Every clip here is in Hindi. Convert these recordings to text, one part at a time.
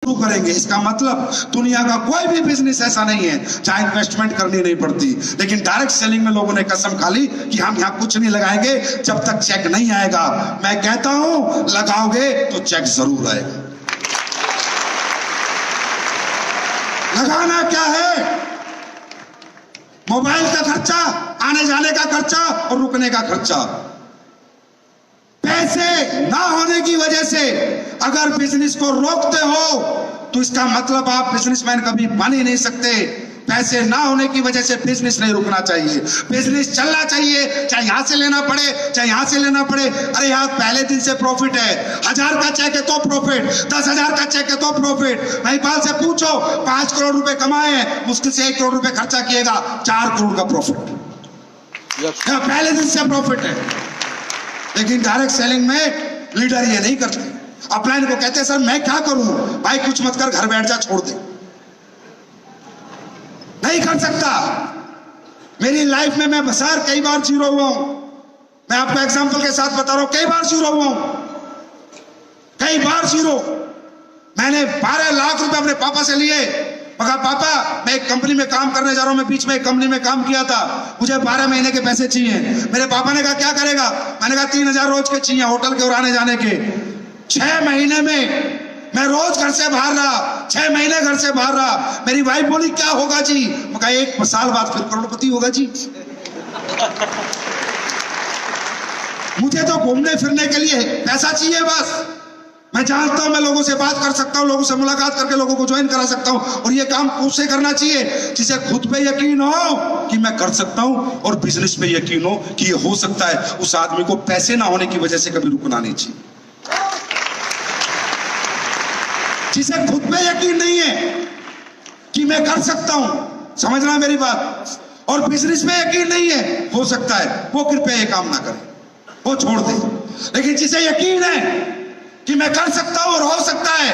शुरू करेंगे। इसका मतलब दुनिया का कोई भी बिजनेस ऐसा नहीं है जहां इन्वेस्टमेंट करनी नहीं पड़ती, लेकिन डायरेक्ट सेलिंग में लोगों ने कसम खा ली कि हम यहां कुछ नहीं लगाएंगे जब तक चेक नहीं आएगा। मैं कहता हूं लगाओगे तो चेक जरूर आएगा। लगाना क्या है? मोबाइल का खर्चा, आने जाने का खर्चा और रुकने का खर्चा। पैसे ना होने की वजह से अगर बिजनेस को रोकते हो तो इसका मतलब आप बिजनेसमैन कभी बन ही नहीं सकते। पैसे ना होने की वजह से बिजनेस नहीं रुकना चाहिए, बिजनेस चलना चाहिए, चाहे यहां से लेना पड़े चाहे यहां से लेना पड़े। अरे यार पहले दिन से प्रॉफिट है, 1000 का चेक है तो प्रॉफिट, 10,000 का चेक है तो प्रॉफिट। महिपाल से पूछो 5 करोड़ रुपए कमाए हैं, मुश्किल से 1 करोड़ रुपए खर्चा किएगा, 4 करोड़ का प्रॉफिट। पहले दिन से प्रॉफिट है। लेकिन डायरेक्ट सेलिंग में लीडर ये नहीं करते। अपलाइन को कहते सर मैं क्या करूं? भाई कुछ मत कर, घर बैठ जा, छोड़ दे। नहीं कर सकता। मेरी लाइफ में मैं बसार कई बार जीरो हुआ हूं। मैं आपको एग्जांपल के साथ बता रहा हूं, कई बार जीरो हुआ हूं, कई बार जीरो। मैंने 12 लाख रुपए अपने पापा से लिए। मगर पापा मैं एक कंपनी में काम करने जा रहा हूं, मैं बीच में एक कंपनी में काम किया था, मुझे 12 महीने के पैसे चाहिए। मेरे पापा ने कहा क्या करेगा? मैंने कहा 3000 रोज के चाहिए, होटल के और आने जाने के। 6 महीने में मैं रोज घर से बाहर रहा, 6 महीने घर से बाहर रहा। मेरी वाइफ बोली क्या होगा जी? मैं कहा 1 साल बाद फिर करोड़पति होगा जी। मुझे तो घूमने फिरने के लिए पैसा चाहिए बस। मैं जानता हूं मैं लोगों से बात कर सकता हूं, लोगों से मुलाकात करके लोगों को ज्वाइन करा सकता हूं, और ये काम उससे करना चाहिए जिसे खुद पे यकीन हो कि मैं कर सकता हूं और बिजनेस पे यकीन हो कि ये हो सकता है। उस आदमी को पैसे ना होने की वजह से कभी रुकना नहीं चाहिए। जिसे खुद पे यकीन नहीं है कि मैं कर सकता हूं, समझना मेरी बात, और बिजनेस में यकीन नहीं है, हो सकता है वो कृपया ये काम ना करे, वो छोड़ दे। लेकिन जिसे यकीन है कि मैं कर सकता हूं और हो सकता है,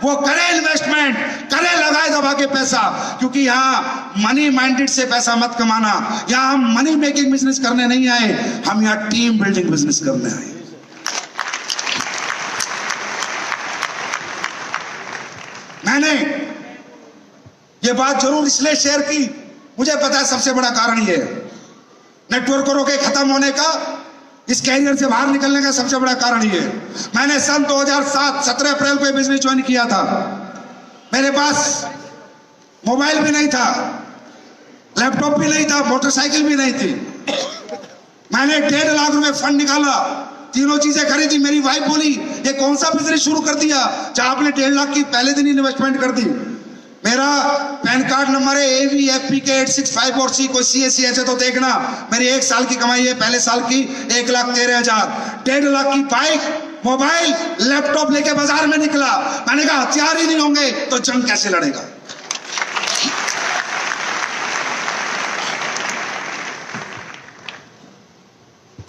वो करे इन्वेस्टमेंट, करे लगाए दबा के पैसा। क्योंकि यहां मनी माइंडेड से पैसा मत कमाना। यहां हम मनी मेकिंग बिजनेस करने नहीं आए, हम यहां टीम बिल्डिंग बिजनेस करने आए। मैंने ये बात जरूर इसलिए शेयर की, मुझे पता है सबसे बड़ा कारण ये है, नेटवर्करों के खत्म होने का, इस कैरियर से बाहर निकलने का सबसे बड़ा कारण ये है। मैंने सन 2007 17 अप्रैल को बिजनेस ज्वाइन किया था। मेरे पास मोबाइल भी नहीं था, लैपटॉप भी नहीं था, मोटरसाइकिल भी नहीं थी। मैंने 1.5 लाख रुपए फंड निकाला, तीनों चीजें खरीदी। मेरी वाइफ बोली ये कौन सा बिजनेस शुरू कर दिया जहां आपने 1.5 लाख की पहले दिन ही इन्वेस्टमेंट कर दी। मेरा पैन कार्ड नंबर है AVFPK 8654C, कोई CAC है तो देखना। मेरी 1 साल की कमाई है, पहले साल की 1,13,000। 1.5 लाख की बाइक, मोबाइल, लैपटॉप लेके बाजार में निकला। मैंने कहा हथियार ही नहीं होंगे तो जंग कैसे लड़ेगा।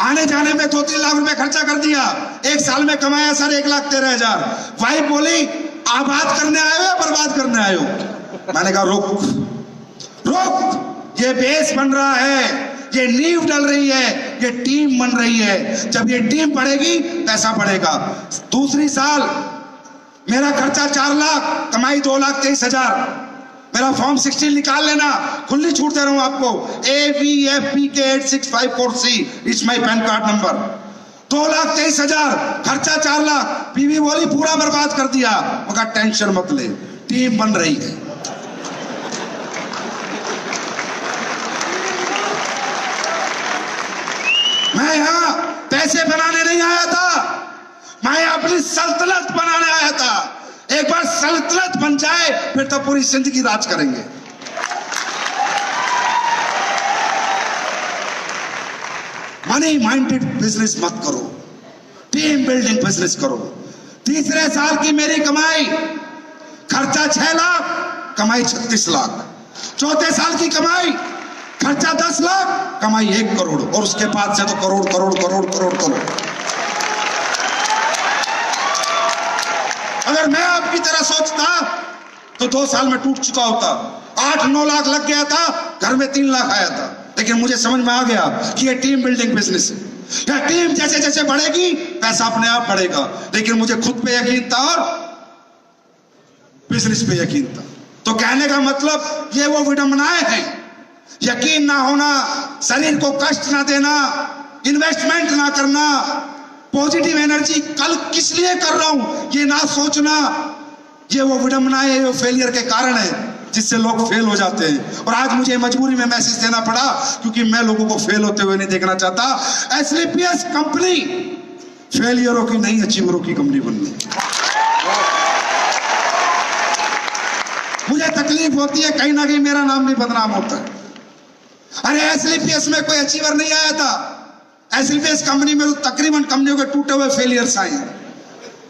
आने जाने में 2-3 लाख रुपए खर्चा कर दिया। 1 साल में कमाया सर 1,13,000। वाइफ बोली आबाद करने आए हो या बर्बाद करने आए हो? मैंने कहा रुक रुक, ये बेस बन रहा है, ये नींव डल रही है, ये टीम बन रही है। जब ये टीम बढ़ेगी पैसा बढ़ेगा। दूसरी साल मेरा खर्चा 4 लाख, कमाई 2,23,000। मेरा फॉर्म 16 निकाल लेना, खुली छूट दे रहा हूं आपको। AVFPK 8654C, it's my pan card number. 2,23,000, खर्चा 4 लाख। बीवी बोली पूरा बर्बाद कर दिया। मगर टेंशन मत ले, टीम बन रही है। मैं यहां पैसे बनाने नहीं आया था, मैं अपनी सल्तनत बनाने आया था। एक बार सल्तनत बन जाए फिर तो पूरी जिंदगी राज करेंगे। मनी माइंडेड बिजनेस मत करो, टीम बिल्डिंग बिजनेस करो। तीसरे साल की मेरी कमाई, खर्चा 6 लाख, कमाई 36 लाख। चौथे साल की कमाई, खर्चा 10 लाख, कमाई 1 करोड़, और उसके बाद से तो करोड़ करोड़ करोड़ करोड़ करोड़। अगर मैं आपकी तरह सोचता तो 2 साल में टूट चुका होता। 8-9 लाख लग गया था, घर में 3 लाख आया था। लेकिन मुझे समझ में आ गया कि ये टीम बिल्डिंग बिजनेस है। यह टीम जैसे जैसे बढ़ेगी पैसा अपने आप बढ़ेगा। लेकिन मुझे खुद पे यकीन था और बिजनेस पे यकीन था। तो कहने का मतलब ये वो विडंबनाएं हैं, यकीन ना होना, शरीर को कष्ट ना देना, इन्वेस्टमेंट ना करना, पॉजिटिव एनर्जी कल किस लिए कर रहा हूं ये ना सोचना, ये वो विडंबनाएं, वो फेलियर के कारण है जिससे लोग फेल हो जाते हैं। और आज मुझे मजबूरी में मैसेज देना पड़ा क्योंकि मैं लोगों को फेल होते हुए नहीं देखना चाहता। एसलीपीएस कंपनी फेलियरों की नहीं, अचीवरों की कंपनी बननी। मुझे तकलीफ होती है कहीं ना कहीं मेरा नाम भी बदनाम होता है। अरे एसलीपीएस में कोई अचीवर नहीं आया था, एसलीपीएस कंपनी में तो तकरीबन कंपनियों के टूटे हुए फेलियर्स आए हैं,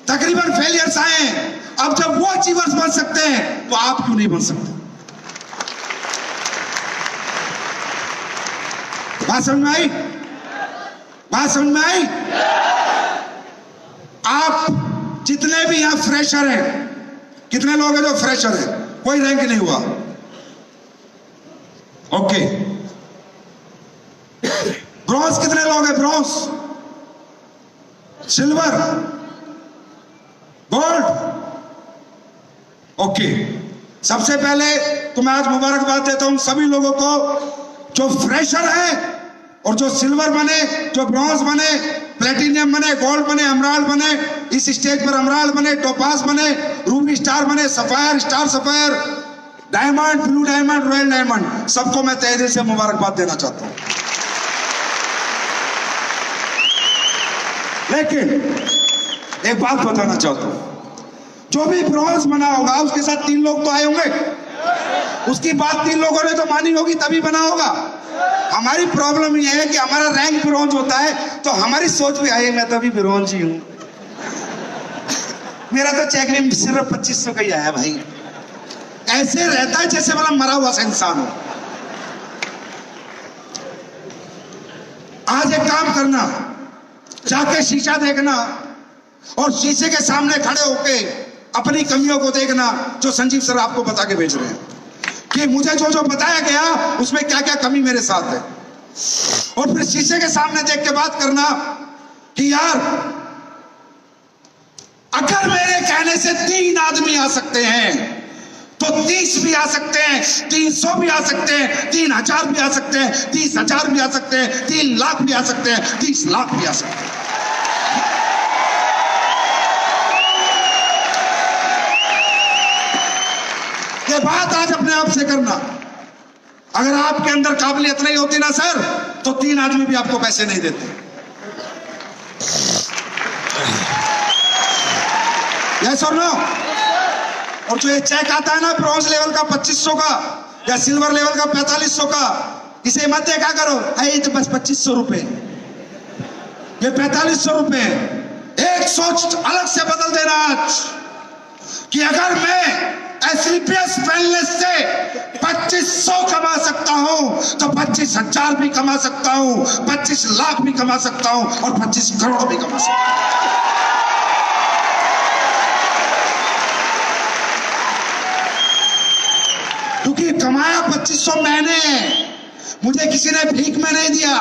तकरीबन फेलियर्स आए हैं। अब जब वो अचीवर्स बन सकते हैं तो आप क्यों नहीं बन सकते? बात समझ में आई? बात समझ में आई? आप जितने भी यहां फ्रेशर हैं, कितने लोग हैं जो फ्रेशर हैं, कोई रैंक नहीं हुआ, ओके। ब्रॉन्ज कितने लोग हैं? Bronze, silver, gold, okay. सबसे पहले तो मैं आज मुबारकबाद देता हूं सभी लोगों को जो फ्रेशर है और जो सिल्वर बने, जो ब्रॉन्ज बने, प्लेटिनियम बने, गोल्ड बने, एमराल्ड बने, इस स्टेज पर एमराल्ड बने, टोपाज बने, रूबी स्टार बने, sapphire, star sapphire, diamond, blue diamond, royal diamond, सबको मैं तहे दिल से मुबारकबाद देना चाहता हूं। लेकिन एक बात बताना चाहता हूं, जो भी ब्रॉन्ज बना होगा उसके साथ 3 लोग तो आए होंगे, उसकी बात 3 लोगों ने तो मानी होगी तभी बना होगा। हमारी प्रॉब्लम यह है कि हमारा रैंक ब्रॉन्ज होता है तो हमारी सोच भी आई, मैं तो अभी ब्रॉन्ज ही हूं, मेरा तो चेक भी सिर्फ 2500 का ही आया भाई। ऐसे रहता है जैसे मतलब मरा हुआ सा इंसान हो। आज एक काम करना, जाके शीशा देखना और शीशे के सामने खड़े होके अपनी कमियों को देखना जो संजीव सर आपको बता के भेज रहे हैं कि मुझे जो जो बताया गया उसमें क्या क्या कमी मेरे साथ है। और फिर शीशे के सामने देख के बात करना कि यार अगर मेरे कहने से 3 आदमी आ सकते हैं तो 30 भी आ सकते हैं, 300 भी आ सकते हैं, 3000 भी आ सकते हैं, 30,000 भी आ सकते हैं, 3 लाख भी आ सकते हैं, 30 लाख भी आ सकते हैं। ये बात आज अपने आप से करना। अगर आपके अंदर काबिलियत नहीं होती ना सर तो 3 आदमी भी आपको पैसे नहीं देते। यस और नो? और जो ये चेक आता है ना ब्रॉन्ज लेवल का 2500 का या सिल्वर लेवल का 4500 का, इसे मत देखा करो, ये तो बस 2500 रुपए, ये 4500 रुपए। एक सोच अलग से बदल देना आज कि अगर मैं एसलीपीएस वेलनेस से 2500 कमा सकता हूं तो 25,000 भी कमा सकता हूं, 25 लाख भी कमा सकता हूं और 25 करोड़ भी कमा सकता हूं। क्योंकि कमाया 2500 मैंने, मुझे किसी ने भीख में नहीं दिया,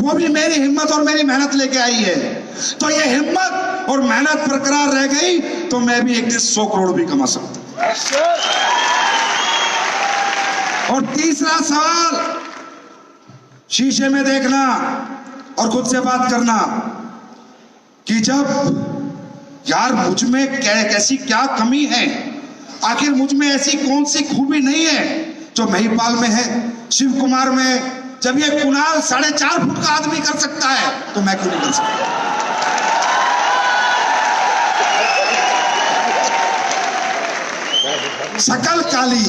वो भी मेरी हिम्मत और मेरी मेहनत लेके आई है। तो ये हिम्मत और मेहनत बरकरार रह गई तो मैं भी एक दिन 100 करोड़ भी कमा सकता हूं। और तीसरा सवाल, शीशे में देखना और खुद से बात करना कि जब यार मुझ में कैसी क्या कमी है, आखिर मुझ में ऐसी कौन सी खूबी नहीं है जो महिपाल में है, शिव कुमार में। जब ये कुणाल 4.5 फुट का आदमी कर सकता है तो मैं क्यों नहीं कर सकता? शकल काली,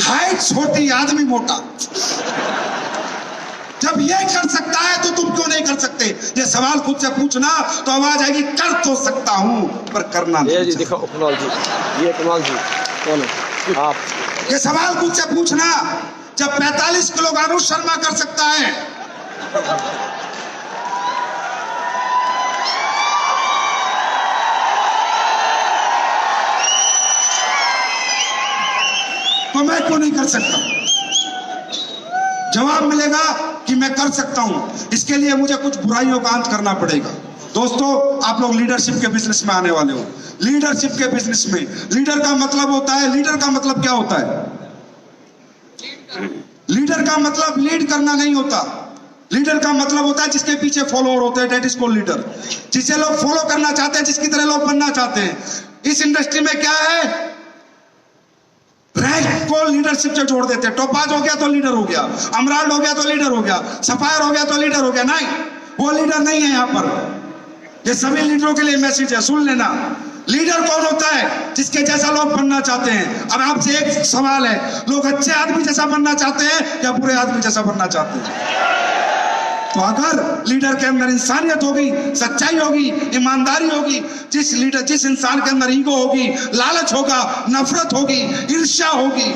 हाइट छोटी, आदमी मोटा, जब ये कर सकता है तो तुम क्यों नहीं कर सकते? ये सवाल खुद से पूछना तो आवाज आएगी कर तो सकता हूं पर करना नहीं। ये देखो कुणाल जी, ये कुणाल जी कौन है आप? ये सवाल खुद से पूछना जब 45 किलो का अनुज शर्मा कर सकता है तो मैं क्यों नहीं कर सकता? जवाब मिलेगा कि मैं कर सकता हूं। इसके लिए मुझे कुछ बुराइयों का अंत करना पड़ेगा। दोस्तों, आप लोग लीडरशिप के बिजनेस में आने वाले हो, लीडरशिप के बिजनेस में लीडर का मतलब होता है, लीडर का मतलब क्या होता है? लीडर का मतलब लीड करना नहीं होता। लीडर का मतलब होता है जिसके पीछे फॉलोअर होते हैं, डेट इज कॉल्ड लीडर। जिसे लोग फॉलो करना चाहते हैं, जिसकी तरह लोग बनना चाहते हैं। इस इंडस्ट्री में क्या है, रैंक को लीडरशिप से जोड़ देते हैं। टोपाज हो गया तो लीडर हो गया, अमराल्ड हो गया तो लीडर हो गया, सफायर हो गया तो लीडर हो गया। नहीं, वो लीडर नहीं है यहाँ पर। ये सभी लीडरों के लिए मैसेज है, सुन लेना। लीडर कौन होता है? जिसके जैसा लोग बनना चाहते हैं। अब आपसे एक सवाल है, लोग अच्छे आदमी जैसा बनना चाहते हैं या बुरे आदमी जैसा बनना चाहते हैं? तो अगर लीडर के अंदर इंसानियत होगी, सच्चाई होगी, ईमानदारी होगी, जिस इंसान के अंदर ईगो होगी, लालच होगा, नफरत होगी, ईर्ष्या होगी,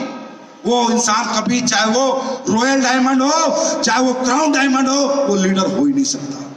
वो इंसान कभी, चाहे वो रॉयल डायमंड हो, चाहे वो क्राउन डायमंड हो, वो लीडर हो ही नहीं सकता।